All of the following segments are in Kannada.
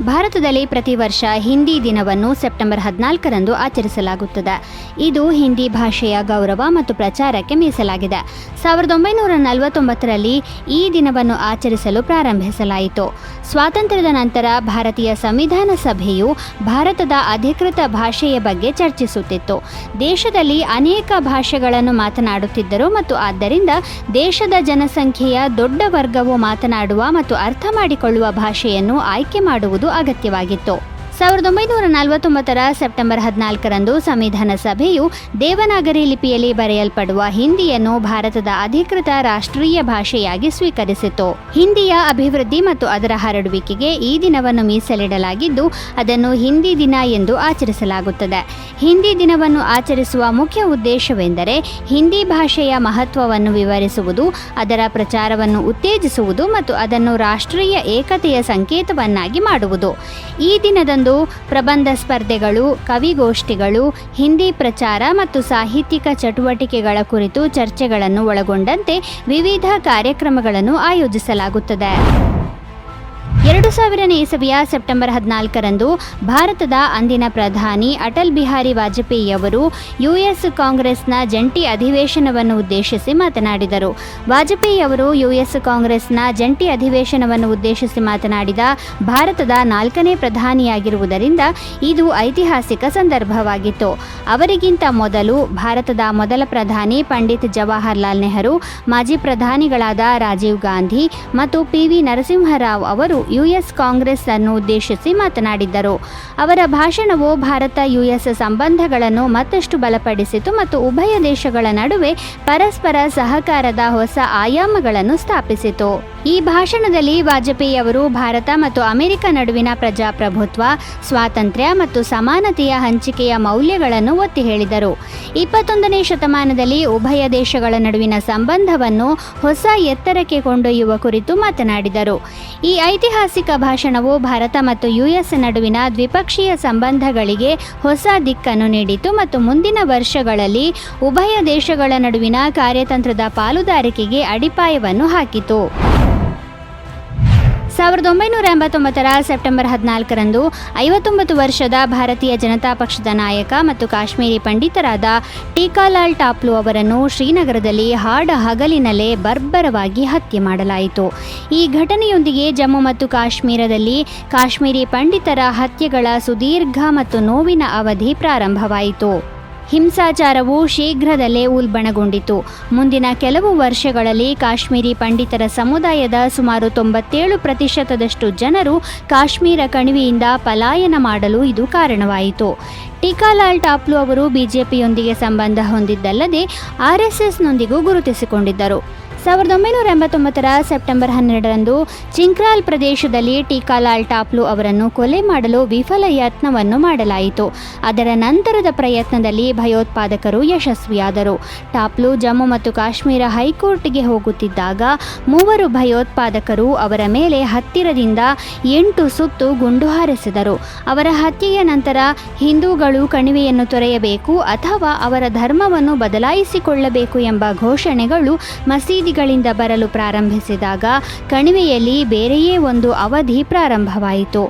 ಭಾರತದಲ್ಲಿ ಪ್ರತಿ ವರ್ಷ ಹಿಂದಿ ದಿನವನ್ನು ಸೆಪ್ಟೆಂಬರ್ 14ರಂದು ಆಚರಿಸಲಾಗುತ್ತದೆ. ಇದು ಹಿಂದಿ ಭಾಷೆಯ ಗೌರವ ಮತ್ತು ಪ್ರಚಾರಕ್ಕೆ ಮೀಸಲಾಗಿದೆ. 1949ರಲ್ಲಿ ಈ ದಿನವನ್ನು ಆಚರಿಸಲು ಪ್ರಾರಂಭಿಸಲಾಯಿತು. ಸ್ವಾತಂತ್ರ್ಯದ ನಂತರ ಭಾರತೀಯ ಸಂವಿಧಾನ ಸಭೆಯು ಭಾರತದ ಅಧಿಕೃತ ಭಾಷೆಯ ಬಗ್ಗೆ ಚರ್ಚಿಸುತ್ತಿತ್ತು. ದೇಶದಲ್ಲಿ ಅನೇಕ ಭಾಷೆಗಳನ್ನು ಮಾತನಾಡುತ್ತಿದ್ದರು ಮತ್ತು ಆದ್ದರಿಂದ ದೇಶದ ಜನಸಂಖ್ಯೆಯ ದೊಡ್ಡ ವರ್ಗವು ಮಾತನಾಡುವ ಮತ್ತು ಅರ್ಥ ಮಾಡಿಕೊಳ್ಳುವ ಭಾಷೆಯನ್ನು ಆಯ್ಕೆ ಮಾಡುವುದು ಅಗತ್ಯವಾಗಿತ್ತು. 1949ರ ಸೆಪ್ಟೆಂಬರ್ 14ರಂದು ಸಂವಿಧಾನ ಸಭೆಯು ದೇವನಾಗರಿ ಲಿಪಿಯಲ್ಲಿ ಬರೆಯಲ್ಪಡುವ ಹಿಂದಿಯನ್ನು ಭಾರತದ ಅಧಿಕೃತ ರಾಷ್ಟ್ರೀಯ ಭಾಷೆಯಾಗಿ ಸ್ವೀಕರಿಸಿತು. ಹಿಂದಿಯ ಅಭಿವೃದ್ಧಿ ಮತ್ತು ಅದರ ಹರಡುವಿಕೆಗೆ ಈ ದಿನವನ್ನು ಮೀಸಲಿಡಲಾಗಿದ್ದು ಅದನ್ನು ಹಿಂದಿ ದಿನ ಎಂದು ಆಚರಿಸಲಾಗುತ್ತದೆ. ಹಿಂದಿ ದಿನವನ್ನು ಆಚರಿಸುವ ಮುಖ್ಯ ಉದ್ದೇಶವೆಂದರೆ ಹಿಂದಿ ಭಾಷೆಯ ಮಹತ್ವವನ್ನು ವಿವರಿಸುವುದು, ಅದರ ಪ್ರಚಾರವನ್ನು ಉತ್ತೇಜಿಸುವುದು ಮತ್ತು ಅದನ್ನು ರಾಷ್ಟ್ರೀಯ ಏಕತೆಯ ಸಂಕೇತವನ್ನಾಗಿ ಮಾಡುವುದು. ಈ ದಿನದಂದು ಪ್ರಬಂಧ ಸ್ಪರ್ಧೆಗಳು, ಕವಿಗೋಷ್ಠಿಗಳು, ಹಿಂದಿ ಪ್ರಚಾರ ಮತ್ತು ಸಾಹಿತ್ಯಿಕ ಚಟುವಟಿಕೆಗಳ ಕುರಿತು ಚರ್ಚೆಗಳನ್ನು ಒಳಗೊಂಡಂತೆ ವಿವಿಧ ಕಾರ್ಯಕ್ರಮಗಳನ್ನು ಆಯೋಜಿಸಲಾಗುತ್ತದೆ. 2000ನೇ ಇಸವಿಯ ಸೆಪ್ಟೆಂಬರ್ 14ರಂದು ಭಾರತದ ಅಂದಿನ ಪ್ರಧಾನಿ ಅಟಲ್ ಬಿಹಾರಿ ವಾಜಪೇಯಿಯವರು ಯುಎಸ್ ಕಾಂಗ್ರೆಸ್ನ ಜಂಟಿ ಅಧಿವೇಶನವನ್ನು ಉದ್ದೇಶಿಸಿ ಮಾತನಾಡಿದರು. ವಾಜಪೇಯಿಯವರು ಯುಎಸ್ ಕಾಂಗ್ರೆಸ್ನ ಜಂಟಿ ಅಧಿವೇಶನವನ್ನು ಉದ್ದೇಶಿಸಿ ಮಾತನಾಡಿದ ಭಾರತದ 4ನೇ ಪ್ರಧಾನಿಯಾಗಿರುವುದರಿಂದ ಇದು ಐತಿಹಾಸಿಕ ಸಂದರ್ಭವಾಗಿತ್ತು. ಅವರಿಗಿಂತ ಮೊದಲು ಭಾರತದ ಮೊದಲ ಪ್ರಧಾನಿ ಪಂಡಿತ್ ಜವಾಹರ್ಲಾಲ್ ನೆಹರು, ಮಾಜಿ ಪ್ರಧಾನಿಗಳಾದ ರಾಜೀವ್ ಗಾಂಧಿ ಮತ್ತು ಪಿ.ವಿ. ನರಸಿಂಹರಾವ್ ಅವರು ಯುಎಸ್ ಕಾಂಗ್ರೆಸ್ ಅನ್ನು ಉದ್ದೇಶಿಸಿ ಮಾತನಾಡಿದ್ದರು. ಅವರ ಭಾಷಣವು ಭಾರತ-ಯುಎಸ್ ಸಂಬಂಧಗಳನ್ನು ಮತ್ತಷ್ಟು ಬಲಪಡಿಸಿತು ಮತ್ತು ಉಭಯ ದೇಶಗಳ ನಡುವೆ ಪರಸ್ಪರ ಸಹಕಾರದ ಹೊಸ ಆಯಾಮಗಳನ್ನು ಸ್ಥಾಪಿಸಿತು. ಈ ಭಾಷಣದಲ್ಲಿ ವಾಜಪೇಯಿ ಅವರು ಭಾರತ ಮತ್ತು ಅಮೆರಿಕ ನಡುವಿನ ಪ್ರಜಾಪ್ರಭುತ್ವ, ಸ್ವಾತಂತ್ರ್ಯ ಮತ್ತು ಸಮಾನತೆಯ ಹಂಚಿಕೆಯ ಮೌಲ್ಯಗಳನ್ನು ಒತ್ತಿ ಹೇಳಿದರು. 21ನೇ ಶತಮಾನದಲ್ಲಿ ಉಭಯ ದೇಶಗಳ ನಡುವಿನ ಸಂಬಂಧವನ್ನು ಹೊಸ ಎತ್ತರಕ್ಕೆ ಕೊಂಡೊಯ್ಯುವ ಕುರಿತು ಮಾತನಾಡಿದರು. ಈ ಐತಿಹಾಸಿಕ ಭಾಷಣವು ಭಾರತ ಮತ್ತು ಯುಎಸ್ ನಡುವಿನ ದ್ವಿಪಕ್ಷೀಯ ಸಂಬಂಧಗಳಿಗೆ ಹೊಸ ದಿಕ್ಕನ್ನು ನೀಡಿತು ಮತ್ತು ಮುಂದಿನ ವರ್ಷಗಳಲ್ಲಿ ಉಭಯ ದೇಶಗಳ ನಡುವಿನ ಕಾರ್ಯತಂತ್ರದ ಪಾಲುದಾರಿಕೆಗೆ ಅಡಿಪಾಯವನ್ನು ಹಾಕಿತು. 1989ರ ಸೆಪ್ಟೆಂಬರ್ 14ರಂದು 59 ವರ್ಷದ ಭಾರತೀಯ ಜನತಾ ಪಕ್ಷದ ನಾಯಕ ಮತ್ತು ಕಾಶ್ಮೀರಿ ಪಂಡಿತರಾದ ಟೀಕಾಲಾಲ್ ಟಾಪ್ಲು ಅವರನ್ನು ಶ್ರೀನಗರದಲ್ಲಿ ಹಗಲಿನಲ್ಲೇ ಬರ್ಬರವಾಗಿ ಹತ್ಯೆ ಮಾಡಲಾಯಿತು. ಈ ಘಟನೆಯೊಂದಿಗೆ ಜಮ್ಮು ಮತ್ತು ಕಾಶ್ಮೀರದಲ್ಲಿ ಕಾಶ್ಮೀರಿ ಪಂಡಿತರ ಹತ್ಯೆಗಳ ಸುದೀರ್ಘ ಮತ್ತು ನೋವಿನ ಅವಧಿ ಪ್ರಾರಂಭವಾಯಿತು. ಹಿಂಸಾಚಾರವು ಶೀಘ್ರದಲ್ಲೇ ಉಲ್ಬಣಗೊಂಡಿತು. ಮುಂದಿನ ಕೆಲವು ವರ್ಷಗಳಲ್ಲಿ ಕಾಶ್ಮೀರಿ ಪಂಡಿತರ ಸಮುದಾಯದ ಸುಮಾರು 97% ಜನರು ಕಾಶ್ಮೀರ ಕಣಿವೆಯಿಂದ ಪಲಾಯನ ಮಾಡಲು ಇದು ಕಾರಣವಾಯಿತು. ಟೀಕಾಲಾಲ್ ಟಾಪ್ಲು ಅವರು ಬಿಜೆಪಿಯೊಂದಿಗೆ ಸಂಬಂಧ ಹೊಂದಿದ್ದಲ್ಲದೆ ಆರ್ಎಸ್ಎಸ್ನೊಂದಿಗೂ ಗುರುತಿಸಿಕೊಂಡಿದ್ದರು. 1989ರ ಸೆಪ್ಟೆಂಬರ್ 12ರಂದು ಚಿಂಕ್ರಾಲ್ ಪ್ರದೇಶದಲ್ಲಿ ಟೀಕಾಲಾಲ್ ಟಾಪ್ಲು ಅವರನ್ನು ಕೊಲೆ ಮಾಡಲು ವಿಫಲ ಯತ್ನವನ್ನು ಮಾಡಲಾಯಿತು. ಅದರ ನಂತರದ ಪ್ರಯತ್ನದಲ್ಲಿ ಭಯೋತ್ಪಾದಕರು ಯಶಸ್ವಿಯಾದರು. ಟಾಪ್ಲು ಜಮ್ಮು ಮತ್ತು ಕಾಶ್ಮೀರ ಹೈಕೋರ್ಟ್ಗೆ ಹೋಗುತ್ತಿದ್ದಾಗ 3 ಭಯೋತ್ಪಾದಕರು ಅವರ ಮೇಲೆ ಹತ್ತಿರದಿಂದ 8 ಸುತ್ತು ಗುಂಡು ಹಾರಿಸಿದರು. ಅವರ ಹತ್ಯೆಯ ನಂತರ ಹಿಂದೂಗಳು ಕಣಿವೆಯನ್ನು ತೊರೆಯಬೇಕು ಅಥವಾ ಅವರ ಧರ್ಮವನ್ನು ಬದಲಾಯಿಸಿಕೊಳ್ಳಬೇಕು ಎಂಬ ಘೋಷಣೆಗಳು ಮಸೀದಿಗಳಿಂದ ಬರಲು ಪ್ರಾರಂಭಿಸಿದಾಗ ಕಣಿವೆಯಲ್ಲಿ ಬೇರೆಯೇ ಒಂದು ಅವಧಿ ಪ್ರಾರಂಭವಾಯಿತು.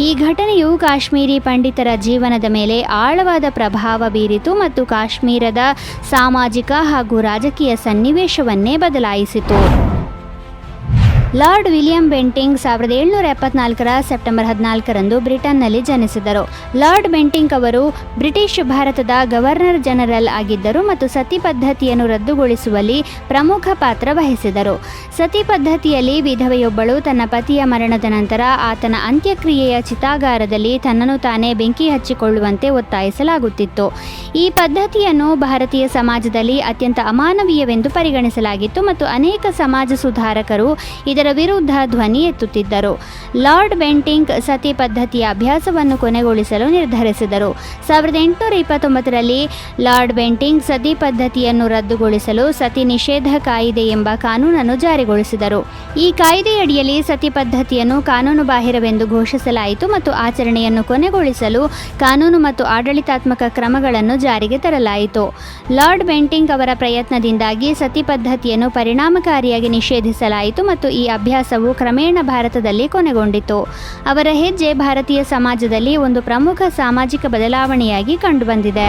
ಈ ಘಟನೆಯು ಕಾಶ್ಮೀರಿ ಪಂಡಿತರ ಜೀವನದ ಮೇಲೆ ಆಳವಾದ ಪ್ರಭಾವ ಬೀರಿತು ಮತ್ತು ಕಾಶ್ಮೀರದ ಸಾಮಾಜಿಕ ಹಾಗೂ ರಾಜಕೀಯ ಸನ್ನಿವೇಶವನ್ನೇ ಬದಲಾಯಿಸಿತು. ಲಾರ್ಡ್ ವಿಲಿಯಂ ಬೆಂಟಿಂಕ್ 1774ರ ಸೆಪ್ಟೆಂಬರ್ 14ರಂದು ಬ್ರಿಟನ್ನಲ್ಲಿ ಜನಿಸಿದರು. ಲಾರ್ಡ್ ಬೆಂಟಿಂಕ್ ಅವರು ಬ್ರಿಟಿಷ್ ಭಾರತದ ಗವರ್ನರ್ ಜನರಲ್ ಆಗಿದ್ದರು ಮತ್ತು ಸತಿ ಪದ್ಧತಿಯನ್ನು ರದ್ದುಗೊಳಿಸುವಲ್ಲಿ ಪ್ರಮುಖ ಪಾತ್ರ ವಹಿಸಿದರು. ಸತಿ ಪದ್ಧತಿಯಲ್ಲಿ ವಿಧವೆಯೊಬ್ಬಳು ತನ್ನ ಪತಿಯ ಮರಣದ ನಂತರ ಆತನ ಅಂತ್ಯಕ್ರಿಯೆಯ ಚಿತಾಗಾರದಲ್ಲಿ ತನ್ನನ್ನು ತಾನೇ ಬೆಂಕಿ ಹಚ್ಚಿಕೊಳ್ಳುವಂತೆ ಒತ್ತಾಯಿಸಲಾಗುತ್ತಿತ್ತು. ಈ ಪದ್ಧತಿಯನ್ನು ಭಾರತೀಯ ಸಮಾಜದಲ್ಲಿ ಅತ್ಯಂತ ಅಮಾನವೀಯವೆಂದು ಪರಿಗಣಿಸಲಾಗಿತ್ತು ಮತ್ತು ಅನೇಕ ಸಮಾಜ ಸುಧಾರಕರು ಇದರ ವಿರುದ್ಧ ಧ್ವನಿ ಎತ್ತುತ್ತಿದ್ದರು. ಲಾರ್ಡ್ ಬೆಂಟಿಂಕ್ ಸತಿ ಪದ್ಧತಿಯ ಅಭ್ಯಾಸವನ್ನು ಕೊನೆಗೊಳಿಸಲು ನಿರ್ಧರಿಸಿದರು. 1829ರಲ್ಲಿ ಲಾರ್ಡ್ ಬೆಂಟಿಂಕ್ ಸತಿ ಪದ್ಧತಿಯನ್ನು ರದ್ದುಗೊಳಿಸಲು ಸತಿ ನಿಷೇಧ ಕಾಯಿದೆ ಎಂಬ ಕಾನೂನನ್ನು ಜಾರಿಗೊಳಿಸಿದರು. ಈ ಕಾಯ್ದೆಯಡಿಯಲ್ಲಿ ಸತಿ ಪದ್ಧತಿಯನ್ನು ಕಾನೂನುಬಾಹಿರವೆಂದು ಘೋಷಿಸಲಾಯಿತು ಮತ್ತು ಆಚರಣೆಯನ್ನು ಕೊನೆಗೊಳಿಸಲು ಕಾನೂನು ಮತ್ತು ಆಡಳಿತಾತ್ಮಕ ಕ್ರಮಗಳನ್ನು ಜಾರಿಗೆ ತರಲಾಯಿತು. ಲಾರ್ಡ್ ಬೆಂಟಿಂಕ್ ಅವರ ಪ್ರಯತ್ನದಿಂದಾಗಿ ಸತಿ ಪದ್ಧತಿಯನ್ನು ಪರಿಣಾಮಕಾರಿಯಾಗಿ ನಿಷೇಧಿಸಲಾಯಿತು ಮತ್ತು ಈ ಅಭ್ಯಾಸವು ಕ್ರಮೇಣ ಭಾರತದಲ್ಲಿ ಕೊನೆಗೊಂಡಿತು. ಅವರ ಹೆಜ್ಜೆ ಭಾರತೀಯ ಸಮಾಜದಲ್ಲಿ ಒಂದು ಪ್ರಮುಖ ಸಾಮಾಜಿಕ ಬದಲಾವಣೆಯಾಗಿ ಕಂಡುಬಂದಿದೆ.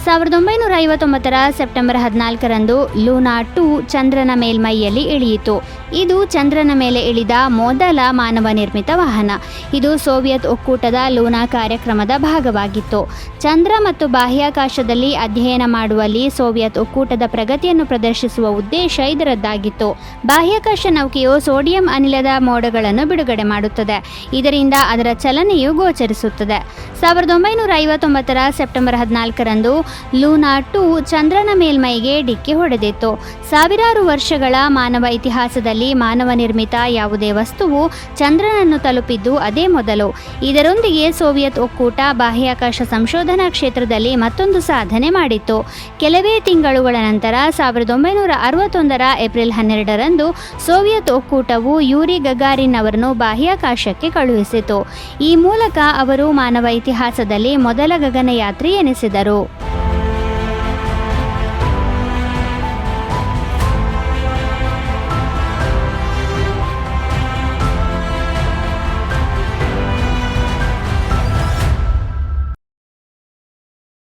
1959ರ ಸೆಪ್ಟೆಂಬರ್ 14ರಂದು ಲೂನಾ 2 ಚಂದ್ರನ ಮೇಲ್ಮೈಯಲ್ಲಿ ಇಳಿಯಿತು. ಇದು ಚಂದ್ರನ ಮೇಲೆ ಇಳಿದ ಮೊದಲ ಮಾನವ ನಿರ್ಮಿತ ವಾಹನ. ಇದು ಸೋವಿಯತ್ ಒಕ್ಕೂಟದ ಲೂನಾ ಕಾರ್ಯಕ್ರಮದ ಭಾಗವಾಗಿತ್ತು. ಚಂದ್ರ ಮತ್ತು ಬಾಹ್ಯಾಕಾಶದಲ್ಲಿ ಅಧ್ಯಯನ ಮಾಡುವಲ್ಲಿ ಸೋವಿಯತ್ ಒಕ್ಕೂಟದ ಪ್ರಗತಿಯನ್ನು ಪ್ರದರ್ಶಿಸುವ ಉದ್ದೇಶ ಇದರದ್ದಾಗಿತ್ತು. ಬಾಹ್ಯಾಕಾಶ ನೌಕೆಯು ಸೋಡಿಯಂ ಅನಿಲದ ಮೋಡಗಳನ್ನು ಬಿಡುಗಡೆ ಮಾಡುತ್ತದೆ. ಇದರಿಂದ ಅದರ ಚಲನೆಯು ಗೋಚರಿಸುತ್ತದೆ. 1959ರ ಸೆಪ್ಟೆಂಬರ್ 14ರಂದು ಲೂನಾ 2 ಚಂದ್ರನ ಮೇಲ್ಮೈಗೆ ಡಿಕ್ಕಿ ಹೊಡೆದಿತ್ತು. ಸಾವಿರಾರು ವರ್ಷಗಳ ಮಾನವ ಇತಿಹಾಸದಲ್ಲಿ ಮಾನವ ನಿರ್ಮಿತ ಯಾವುದೇ ವಸ್ತುವು ಚಂದ್ರನನ್ನು ತಲುಪಿದ್ದು ಅದೇ ಮೊದಲು. ಇದರೊಂದಿಗೆ ಸೋವಿಯತ್ ಒಕ್ಕೂಟ ಬಾಹ್ಯಾಕಾಶ ಸಂಶೋಧನಾ ಕ್ಷೇತ್ರದಲ್ಲಿ ಮತ್ತೊಂದು ಸಾಧನೆ ಮಾಡಿತ್ತು. ಕೆಲವೇ ತಿಂಗಳುಗಳ ನಂತರ 1961ರ ಏಪ್ರಿಲ್ 12ರಂದು ಸೋವಿಯತ್ ಒಕ್ಕೂಟವು ಯೂರಿ ಗಗಾರಿನ್ ಅವರನ್ನು ಬಾಹ್ಯಾಕಾಶಕ್ಕೆ ಕಳುಹಿಸಿತು. ಈ ಮೂಲಕ ಅವರು ಮಾನವ ಇತಿಹಾಸದಲ್ಲಿ ಮೊದಲ ಗಗನಯಾತ್ರಿ ಎನಿಸಿದರು.